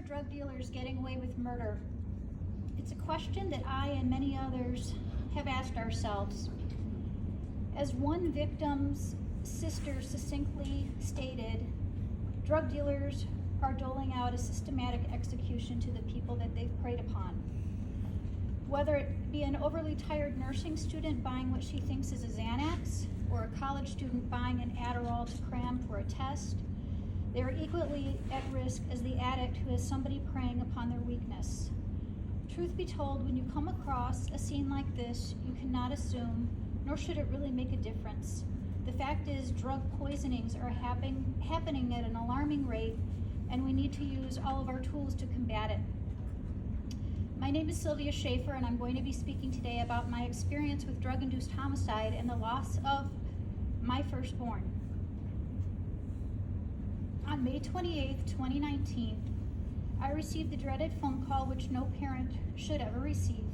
drug dealers getting away with murder? It's a question that I and many others have asked ourselves. As one victim's sister succinctly stated, drug dealers are doling out a systematic execution to the people that they've preyed upon. Whether it be an overly tired nursing student buying what she thinks is a Xanax, or a college student buying an Adderall to cram for a test, they are equally at risk as the addict who has somebody preying upon their weakness. Truth be told, when you come across a scene like this, you cannot assume, nor should it really make a difference. The fact is, drug poisonings are happening at an alarming rate, and we need to use all of our tools to combat it. My name is Sylvia Schafer, and I'm going to be speaking today about my experience with drug-induced homicide and the loss of my firstborn. On May 28, 2019, I received the dreaded phone call which no parent should ever receive.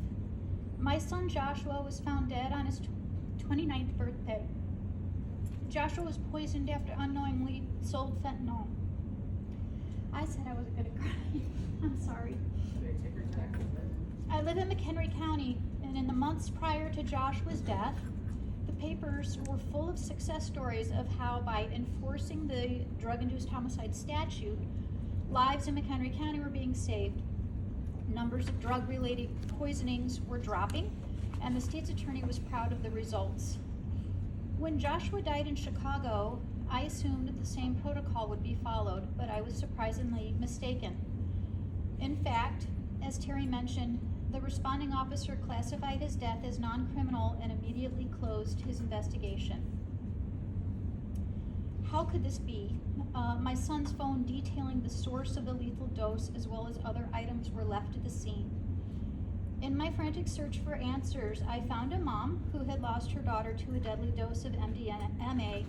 My son Joshua was found dead on his 29th birthday. Joshua was poisoned after unknowingly sold fentanyl. I said I wasn't going to cry. I'm sorry. I live in McHenry County, and in the months prior to Joshua's death, the papers were full of success stories of how by enforcing the drug-induced homicide statute, lives in McHenry County were being saved. Numbers of drug-related poisonings were dropping, and the state's attorney was proud of the results. When Joshua died in Chicago, I assumed that the same protocol would be followed, but I was surprisingly mistaken. In fact, as Terry mentioned, the responding officer classified his death as non-criminal and immediately closed his investigation. How could this be? My son's phone detailing the source of the lethal dose as well as other items were left at the scene. In my frantic search for answers, I found a mom who had lost her daughter to a deadly dose of MDMA,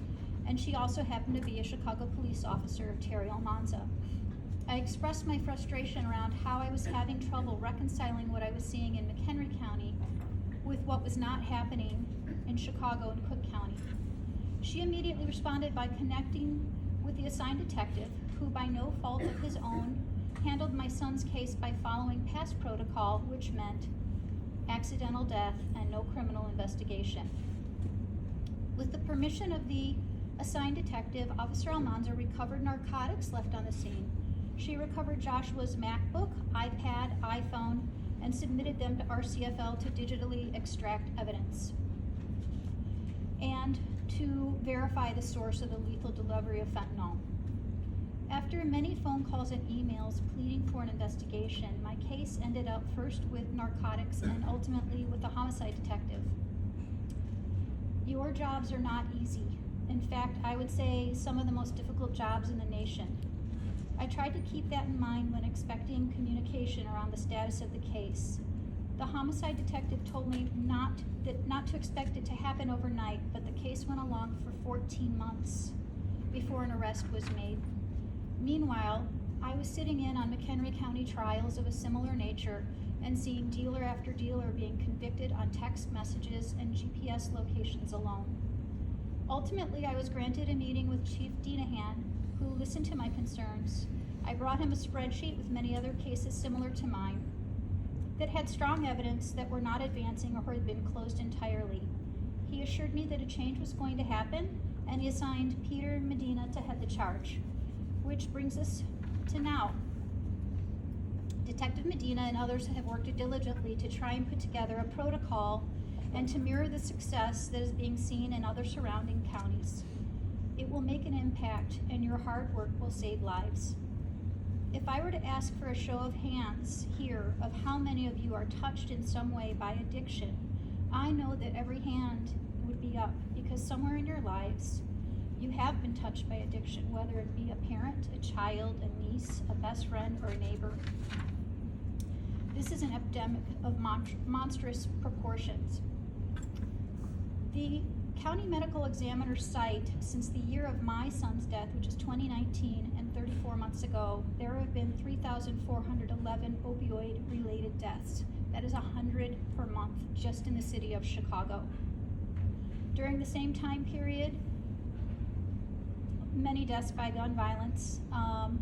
and she also happened to be a Chicago police officer, Terry Almanza. I expressed my frustration around how I was having trouble reconciling what I was seeing in McHenry County with what was not happening in Chicago and Cook County. She immediately responded by connecting with the assigned detective, who by no fault of his own handled my son's case by following past protocol, which meant accidental death and no criminal investigation. With the permission of the assigned detective, Officer Almanza recovered narcotics left on the scene. She recovered Joshua's MacBook, iPad, iPhone, and submitted them to RCFL to digitally extract evidence and to verify the source of the lethal delivery of fentanyl. After many phone calls and emails pleading for an investigation, my case ended up first with narcotics and ultimately with a homicide detective. Your jobs are not easy. In fact, I would say some of the most difficult jobs in the nation. I tried to keep that in mind when expecting communication around the status of the case. The homicide detective told me not to expect it to happen overnight, but the case went along for 14 months before an arrest was made. Meanwhile, I was sitting in on McHenry County trials of a similar nature and seeing dealer after dealer being convicted on text messages and GPS locations alone. Ultimately, I was granted a meeting with Chief Dinahan, who listened to my concerns. I brought him a spreadsheet with many other cases similar to mine that had strong evidence that were not advancing or had been closed entirely. He assured me that a change was going to happen, and he assigned Peter Medina to head the charge, which brings us to now. Detective Medina and others have worked diligently to try and put together a protocol and to mirror the success that is being seen in other surrounding counties. It will make an impact, and your hard work will save lives. If I were to ask for a show of hands here of how many of you are touched in some way by addiction, I know that every hand would be up, because somewhere in your lives you have been touched by addiction, whether it be a parent, a child, a niece, a best friend, or a neighbor. This is an epidemic of monstrous proportions. The County Medical Examiner cite, since the year of my son's death, which is 2019, and 34 months ago, there have been 3,411 opioid-related deaths. That is 100 per month, just in the city of Chicago. During the same time period, many deaths by gun violence,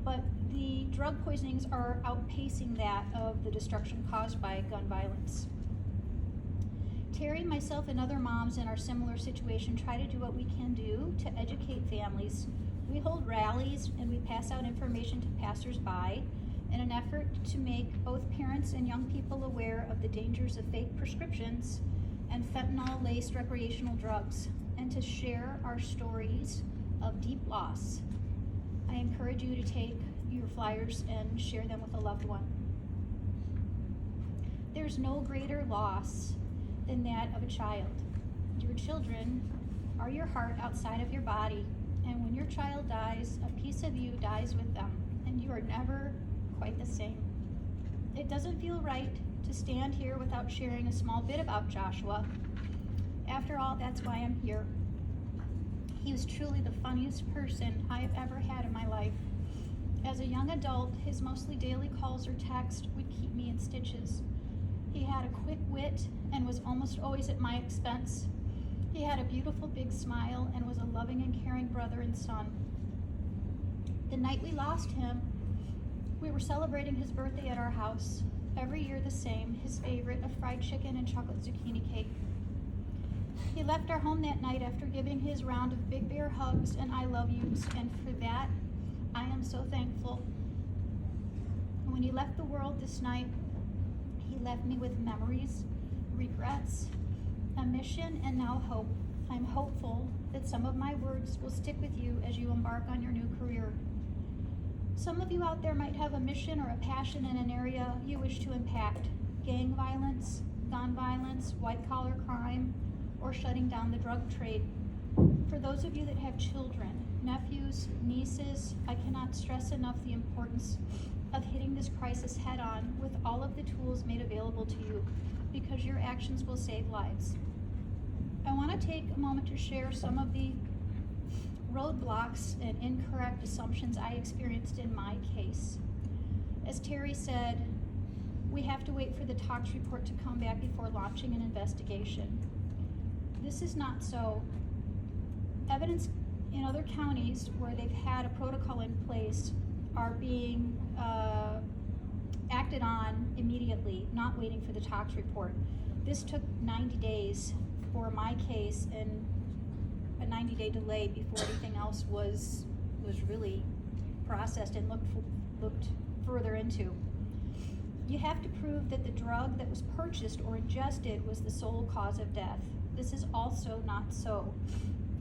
but the drug poisonings are outpacing that of the destruction caused by gun violence. Terry, myself, and other moms in our similar situation try to do what we can do to educate families. We hold rallies and we pass out information to passersby in an effort to make both parents and young people aware of the dangers of fake prescriptions and fentanyl-laced recreational drugs, and to share our stories of deep loss. I encourage you to take your flyers and share them with a loved one. There's no greater loss than that of a child. Your children are your heart outside of your body, and when your child dies, a piece of you dies with them, and you are never quite the same. It doesn't feel right to stand here without sharing a small bit about Joshua. After all, that's why I'm here. He was truly the funniest person I've ever had in my life. As a young adult, his mostly daily calls or texts would keep me in stitches. He had a quick wit and was almost always at my expense. He had a beautiful big smile and was a loving and caring brother and son. The night we lost him, we were celebrating his birthday at our house. Every year the same, his favorite, a fried chicken and chocolate zucchini cake. He left our home that night after giving his round of big bear hugs and I love yous, and for that, I am so thankful. When he left the world this night, he left me with memories, regrets, a mission, and now hope. I'm hopeful that some of my words will stick with you as you embark on your new career. Some of you out there might have a mission or a passion in an area you wish to impact: gang violence, gun violence, white-collar crime, or shutting down the drug trade. For those of you that have children, nephews, nieces, I cannot stress enough the importance of hitting this crisis head-on with all of the tools made available to you, because your actions will save lives. I want to take a moment to share some of the roadblocks and incorrect assumptions I experienced in my case. As Terry said, we have to wait for the tox report to come back before launching an investigation. This is not so. Evidence in other counties where they've had a protocol in place are being acted on immediately, not waiting for the tox report. This took 90 days for my case, and a 90-day delay before anything else was really processed and looked further into. You have to prove that the drug that was purchased or ingested was the sole cause of death. This is also not so.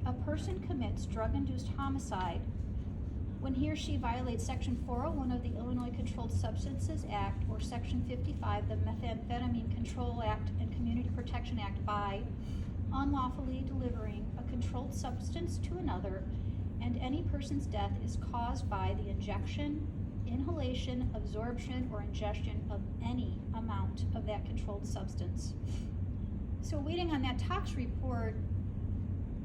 A person commits drug-induced homicide when he or she violates Section 401 of the Illinois Controlled Substances Act or Section 55, the Methamphetamine Control Act and Community Protection Act, by unlawfully delivering a controlled substance to another, and any person's death is caused by the injection, inhalation, absorption, or ingestion of any amount of that controlled substance. So waiting on that tox report,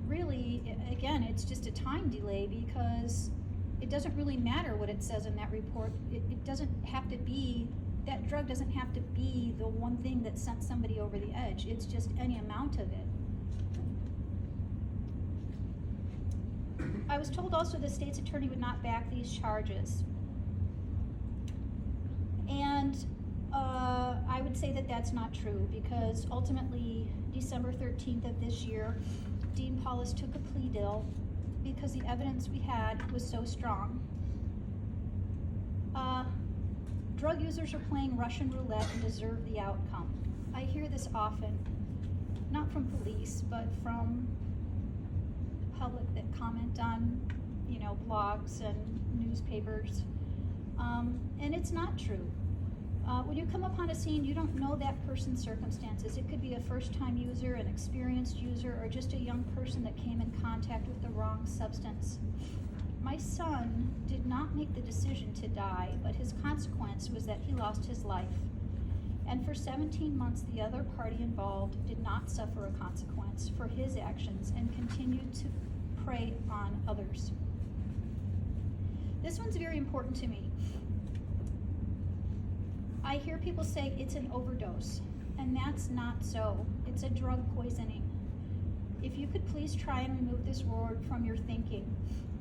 really, again, it's just a time delay, because it doesn't really matter what it says in that report. It doesn't have to be, that drug doesn't have to be the one thing that sent somebody over the edge. It's just any amount of it. I was told also the state's attorney would not back these charges. And I would say that that's not true, because ultimately, December 13th of this year, Dean Paulus took a plea deal because the evidence we had was so strong. Drug users are playing Russian roulette and deserve the outcome. I hear this often, not from police, but from the public that comment on, blogs and newspapers. And it's not true. When you come upon a scene, you don't know that person's circumstances. It could be a first-time user, an experienced user, or just a young person that came in contact with the wrong substance. My son did not make the decision to die, but his consequence was that he lost his life. And for 17 months, the other party involved did not suffer a consequence for his actions and continued to prey on others. This one's very important to me. I hear people say it's an overdose, and that's not so. It's a drug poisoning. If you could please try and remove this word from your thinking.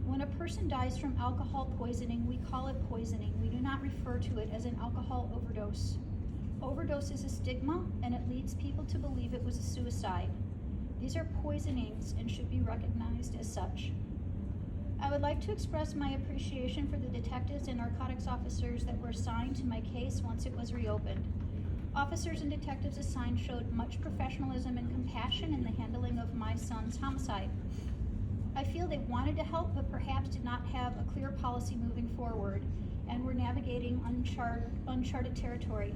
When a person dies from alcohol poisoning, we call it poisoning. We do not refer to it as an alcohol overdose. Overdose is a stigma, and it leads people to believe it was a suicide. These are poisonings and should be recognized as such. I would like to express my appreciation for the detectives and narcotics officers that were assigned to my case once it was reopened. Officers and detectives assigned showed much professionalism and compassion in the handling of my son's homicide. I feel they wanted to help, but perhaps did not have a clear policy moving forward, and were navigating uncharted territory.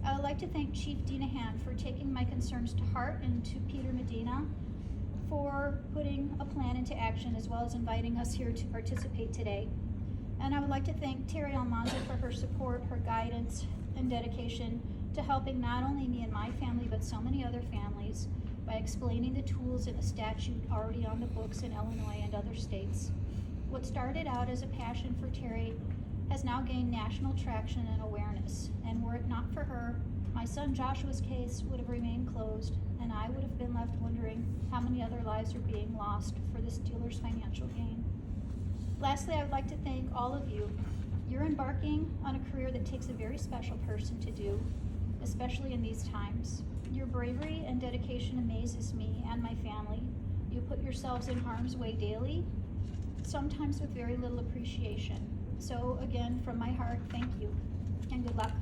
I would like to thank Chief Dinahan for taking my concerns to heart, and to Peter Medina for putting a plan into action, as well as inviting us here to participate today. And I would like to thank Terry Almanza for her support, her guidance, and dedication to helping not only me and my family, but so many other families by explaining the tools in a statute already on the books in Illinois and other states. What started out as a passion for Terry has now gained national traction and awareness, and were it not for her, my son Joshua's case would have remained closed, and I would have been left wondering how many other lives are being lost for this dealer's financial gain. Lastly, I would like to thank all of you. You're embarking on a career that takes a very special person to do, especially in these times. Your bravery and dedication amazes me and my family. You put yourselves in harm's way daily, sometimes with very little appreciation. So again, from my heart, thank you, and good luck.